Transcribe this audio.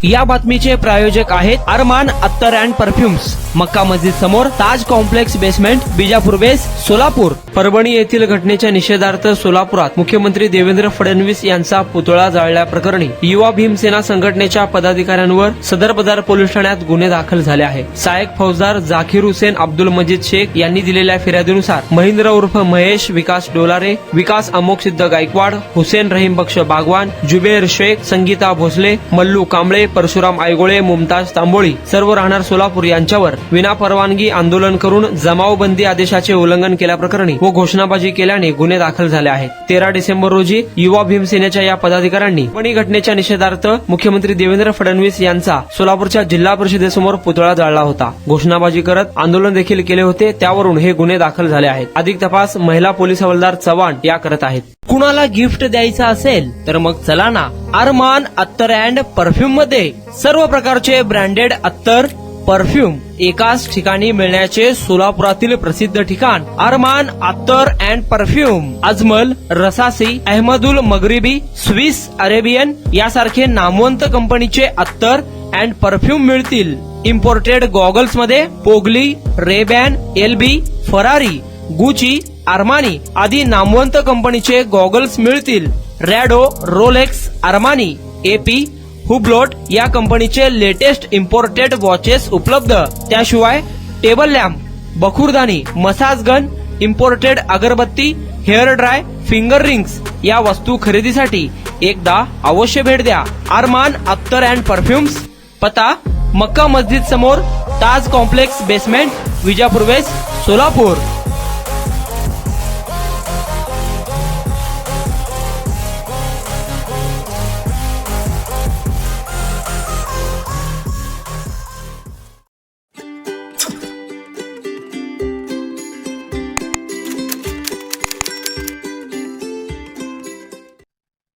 या बातमीचे प्रायोजक आहेत अरमान अत्तर अँड परफ्युम्स, मक्का मस्जिद समोर, Taj complex basement, Bijapur base, Solapur. Parbhani येथील घटनेच्या निषेधार्थ सोलापुरात मुख्यमंत्री देवेंद्र फडणवीस यांचा पुतळा जाळल्याप्रकरणी युवा भीमसेना संघटनेच्या पदाधिकाऱ्यांवर सदर बदार पोलीस ठाण्यात गुन्हे दाखल झाले आहे. सहाय्यक फौजदार झाकीर हुसेन अब्दुल मजीद शेख यांनी दिलेल्या फिर्यादीनुसार महेंद्र उर्फ महेश विकास डोलारे, विकास अमोक सिद्ध गायकवाड, हुसेन रहीम बक्ष बागवान, जुबेर शेख, संगीता भोसले, मल्लू कांबळे, परशुराम आयगोळे, मुमताज तांबोळी सर्व राहणार सोलापूर यांच्यावर विनापरवानगी आंदोलन करून जमावबंदी आदेशाचे उल्लंघन केल्याप्रकरणी व घोषणाबाजी केल्याने गुन्हे दाखल झाले आहेत. 13 डिसेंबर रोजी युवा भीमसेनेच्या या पदाधिकाऱ्यांनी परभणी घटनेच्या निषेधार्थ मुख्यमंत्री देवेंद्र फडणवीस यांचा सोलापूरच्या जिल्हा परिषदेसमोर पुतळा जाळला होता. घोषणाबाजी करत आंदोलन देखील केले होते. त्यावरून हे गुन्हे दाखल झाले आहेत. अधिक तपास महिला पोलीस हवालदार चव्हाण या करत आहेत. कुणाला गिफ्ट द्यायचं असेल तर मग चला ना अरमान अत्तर अँड परफ्यूम मध्ये सर्व प्रकारचे ब्रँडेड अत्तर परफ्यूम एकाच ठिकाणी मिळण्याचे सोलापुरातील प्रसिद्ध ठिकाण Armaan Attar and perfume. Ajmal, Rasasi, Ahmed Al Maghribi, Swiss Arabian यासारखे नामवंत कंपनीचे अत्तर अँड परफ्यूम मिळतील. इम्पोर्टेड गॉगल्स मध्ये पोगली, Ray Ban, LB, Ferrari, Gucci, Armani आदी नामवंत कंपनीचे गॉगल्स मिळतील. Rado, Rolex, Armani, AP, Hublot या कंपनीचे लेटेस्ट इम्पोर्टेड वॉचेस उपलब्ध. त्याशिवाय टेबल लॅम्प, बखुरदानी, मसाज गन, इम्पोर्टेड अगरबत्ती, हेअर ड्राय, फिंगर रिंग्स या वस्तू खरेदीसाठी एकदा अवश्य भेट द्या अरमान अत्तर अँड परफ्युम्स. पता मक्का मस्जिद समोर, Taj complex basement, Vijapur west, Solapur.